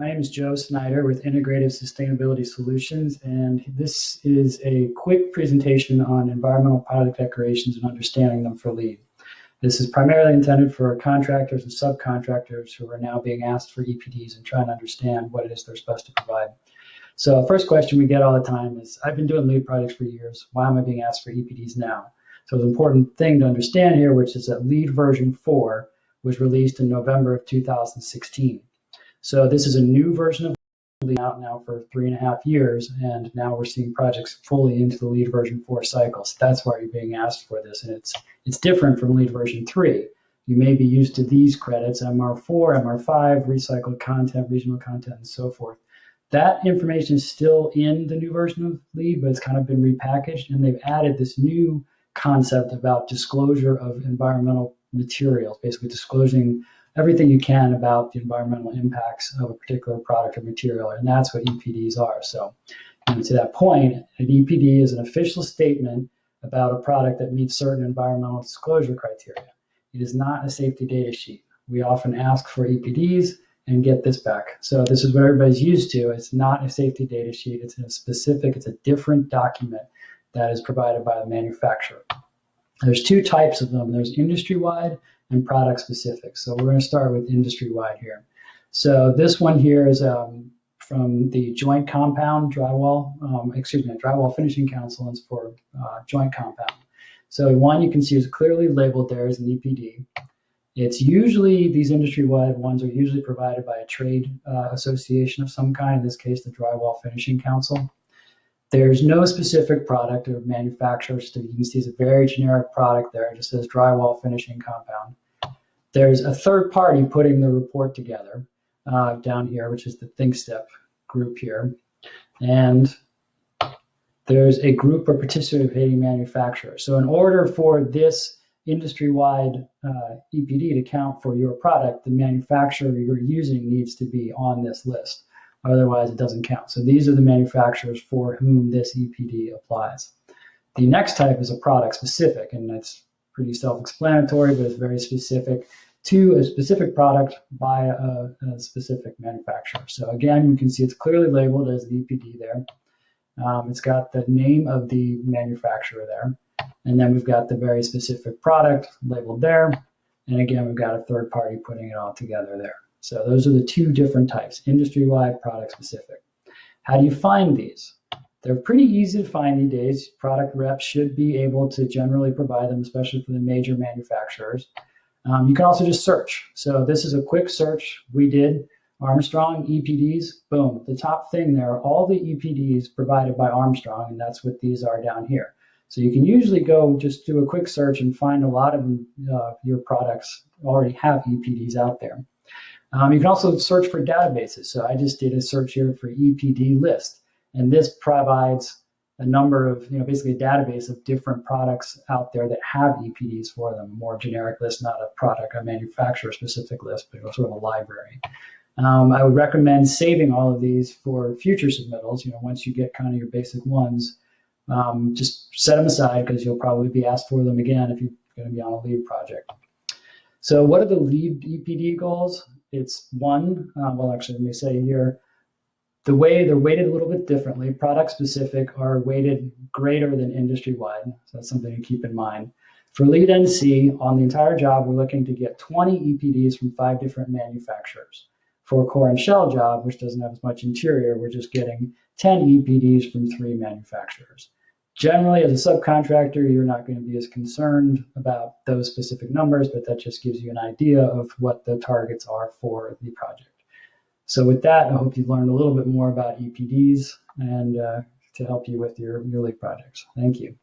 My name is Joe Snyder with Integrative Sustainability Solutions, and this is a quick presentation on environmental product declarations and understanding them for LEED. This is primarily intended for contractors and subcontractors who are now being asked for EPDs and trying to understand what it is they're supposed to provide. So first question we get all the time is, I've been doing LEED projects for years. Why am I being asked for EPDs now? So the important thing to understand here, which is that LEED version 4 was released in November of 2016. So this is a new version of LEED out now for 3.5 years, and now we're seeing projects fully into the LEED version 4 cycle. So that's why you're being asked for this, and it's different from LEED version 3. You may be used to these credits, MR4, MR5, recycled content, regional content, and so forth. That information is still in the new version of LEED, but it's kind of been repackaged, and they've added this new concept about disclosure of environmental materials, basically disclosing everything you can about the environmental impacts of a particular product or material, and that's what EPDs are. So, to that point, an EPD is an official statement about a product that meets certain environmental disclosure criteria. It is not a safety data sheet. We often ask for EPDs and get this back. So this is what everybody's used to. It's not a safety data sheet. It's a different document that is provided by the manufacturer. There's two types of them. There's industry-wide and product specific. So we're going to start with industry-wide here. So this one here is from the Joint Compound Drywall, Drywall Finishing Council, and it's for joint compound. So one you can see is clearly labeled there as an EPD. It's usually, these industry-wide ones are usually provided by a trade association of some kind, in this case, the Drywall Finishing Council. There's no specific product or manufacturer, so you can see it's a very generic product there. It just says drywall finishing compound. There's a third party putting the report together down here, which is the ThinkStep group here. And there's a group of participating manufacturers. So in order for this industry-wide EPD to count for your product, the manufacturer you're using needs to be on this list. Otherwise, it doesn't count. So these are the manufacturers for whom this EPD applies. The next type is a product specific, and that's pretty self-explanatory, but it's very specific to a specific product by a specific manufacturer. So again, you can see it's clearly labeled as the EPD there. It's got the name of the manufacturer there. And then we've got the very specific product labeled there. And again, we've got a third party putting it all together there. So those are the two different types, industry-wide, product-specific. How do you find these? They're pretty easy to find these days. Product reps should be able to generally provide them, especially for the major manufacturers. You can also just search. So this is a quick search we did. Armstrong, EPDs, boom. The top thing there are all the EPDs provided by Armstrong, and that's what these are down here. So you can usually go just do a quick search and find a lot of your products already have EPDs out there. You can also search for databases. So I just did a search here for EPD list, and this provides a number of, basically a database of different products out there that have EPDs for them, a more generic list, not a manufacturer specific list, but sort of a library. I would recommend saving all of these for future submittals. Once you get kind of your basic ones, just set them aside because you'll probably be asked for them again if you're going to be on a LEED project. So what are the LEED EPD goals? It's one, let me say here, the way they're weighted a little bit differently. Product specific are weighted greater than industry wide. So that's something to keep in mind. For LEED NC, on the entire job, we're looking to get 20 EPDs from 5 different manufacturers. For a core and shell job, which doesn't have as much interior, we're just getting 10 EPDs from 3 manufacturers. Generally, as a subcontractor, you're not going to be as concerned about those specific numbers, but that just gives you an idea of what the targets are for the project. So with that, I hope you've learned a little bit more about EPDs and to help you with your LEED projects. Thank you.